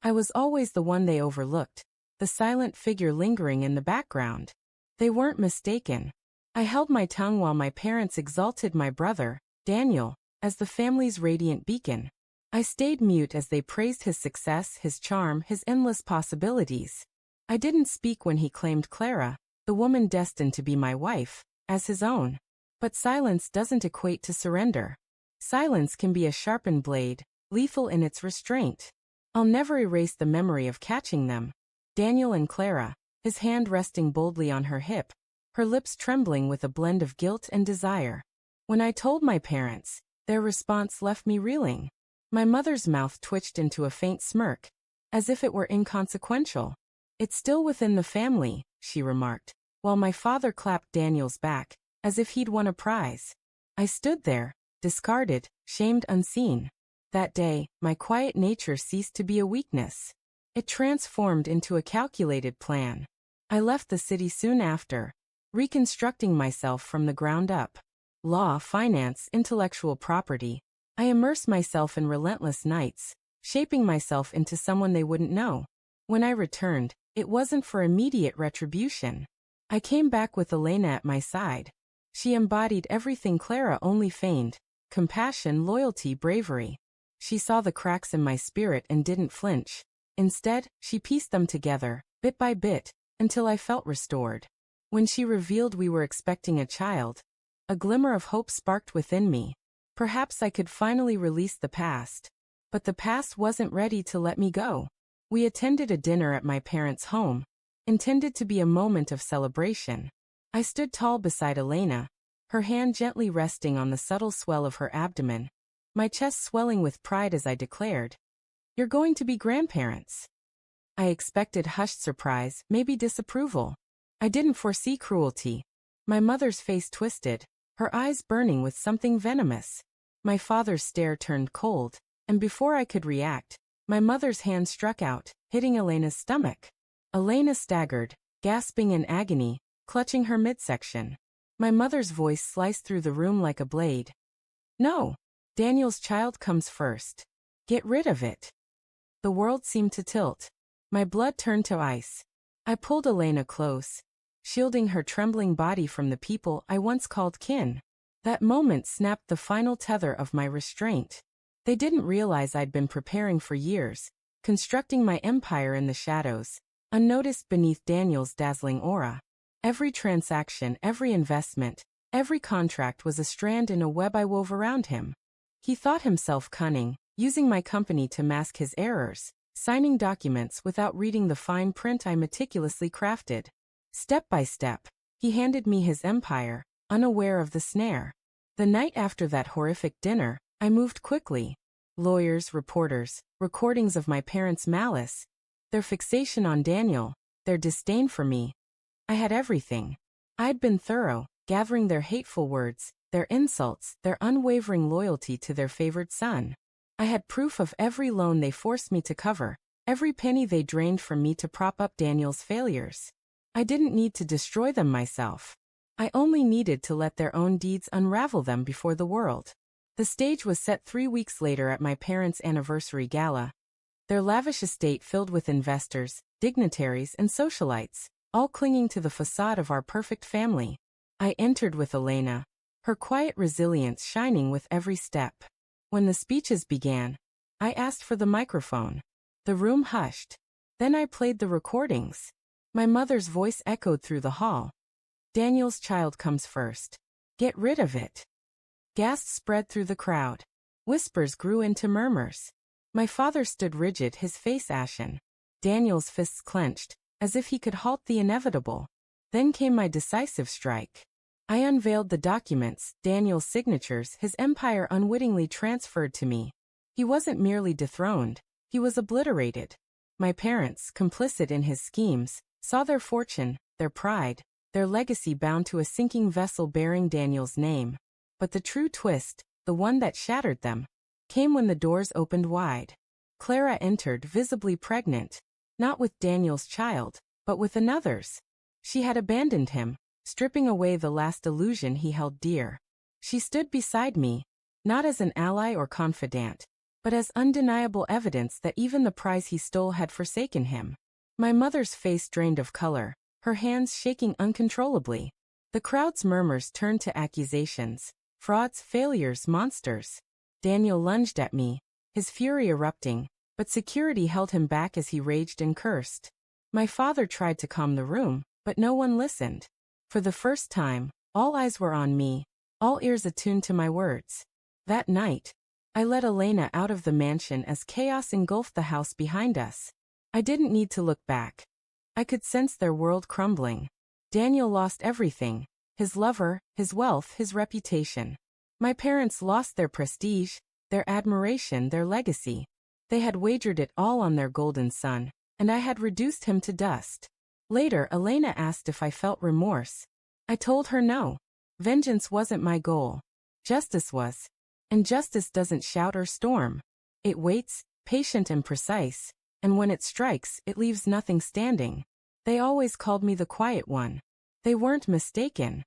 I was always the one they overlooked, the silent figure lingering in the background. They weren't mistaken. I held my tongue while my parents exalted my brother, Daniel, as the family's radiant beacon. I stayed mute as they praised his success, his charm, his endless possibilities. I didn't speak when he claimed Clara, the woman destined to be my wife, as his own. But silence doesn't equate to surrender. Silence can be a sharpened blade, lethal in its restraint. I'll never erase the memory of catching them. Daniel and Clara, his hand resting boldly on her hip, her lips trembling with a blend of guilt and desire. When I told my parents, their response left me reeling. My mother's mouth twitched into a faint smirk, as if it were inconsequential. "It's still within the family," she remarked, while my father clapped Daniel's back, as if he'd won a prize. I stood there, discarded, shamed unseen. That day, my quiet nature ceased to be a weakness. It transformed into a calculated plan. I left the city soon after, reconstructing myself from the ground up. Law, finance, intellectual property. I immersed myself in relentless nights, shaping myself into someone they wouldn't know. When I returned, it wasn't for immediate retribution. I came back with Elena at my side. She embodied everything Clara only feigned: compassion, loyalty, bravery. She saw the cracks in my spirit and didn't flinch. Instead, she pieced them together, bit by bit, until I felt restored. When she revealed we were expecting a child, a glimmer of hope sparked within me. Perhaps I could finally release the past. But the past wasn't ready to let me go. We attended a dinner at my parents' home, intended to be a moment of celebration. I stood tall beside Elena, her hand gently resting on the subtle swell of her abdomen, my chest swelling with pride as I declared, "You're going to be grandparents." I expected hushed surprise, maybe disapproval. I didn't foresee cruelty. My mother's face twisted, her eyes burning with something venomous. My father's stare turned cold, and before I could react, my mother's hand struck out, hitting Elena's stomach. Elena staggered, gasping in agony, clutching her midsection. My mother's voice sliced through the room like a blade. "No! Daniel's child comes first. Get rid of it." The world seemed to tilt. My blood turned to ice. I pulled Elena close, shielding her trembling body from the people I once called kin. That moment snapped the final tether of my restraint. They didn't realize I'd been preparing for years, constructing my empire in the shadows, unnoticed beneath Daniel's dazzling aura. Every transaction, every investment, every contract was a strand in a web I wove around him. He thought himself cunning, using my company to mask his errors, signing documents without reading the fine print I meticulously crafted. Step by step, he handed me his empire, unaware of the snare. The night after that horrific dinner, I moved quickly. Lawyers, reporters, recordings of my parents' malice, their fixation on Daniel, their disdain for me. I had everything. I'd been thorough, gathering their hateful words, their insults, their unwavering loyalty to their favored son. I had proof of every loan they forced me to cover, every penny they drained from me to prop up Daniel's failures. I didn't need to destroy them myself. I only needed to let their own deeds unravel them before the world. The stage was set 3 weeks later at my parents' anniversary gala. Their lavish estate filled with investors, dignitaries, and socialites, all clinging to the facade of our perfect family. I entered with Elena, her quiet resilience shining with every step. When the speeches began, I asked for the microphone. The room hushed. Then I played the recordings. My mother's voice echoed through the hall. "Daniel's child comes first. Get rid of it." Gasps spread through the crowd. Whispers grew into murmurs. My father stood rigid, his face ashen. Daniel's fists clenched, as if he could halt the inevitable. Then came my decisive strike. I unveiled the documents, Daniel's signatures, his empire unwittingly transferred to me. He wasn't merely dethroned, he was obliterated. My parents, complicit in his schemes, saw their fortune, their pride, their legacy bound to a sinking vessel bearing Daniel's name. But the true twist, the one that shattered them, came when the doors opened wide. Clara entered, visibly pregnant, not with Daniel's child, but with another's. She had abandoned him, stripping away the last illusion he held dear. She stood beside me, not as an ally or confidant, but as undeniable evidence that even the prize he stole had forsaken him. My mother's face drained of color, her hands shaking uncontrollably. The crowd's murmurs turned to accusations. Frauds, failures, monsters. Daniel lunged at me, his fury erupting, but security held him back as he raged and cursed. My father tried to calm the room, but no one listened. For the first time, all eyes were on me, all ears attuned to my words. That night, I led Elena out of the mansion as chaos engulfed the house behind us. I didn't need to look back. I could sense their world crumbling. Daniel lost everything, his lover, his wealth, his reputation. My parents lost their prestige, their admiration, their legacy. They had wagered it all on their golden son, and I had reduced him to dust. Later, Elena asked if I felt remorse. I told her no. Vengeance wasn't my goal. Justice was. And justice doesn't shout or storm. It waits, patient and precise, and when it strikes, it leaves nothing standing. They always called me the quiet one. They weren't mistaken.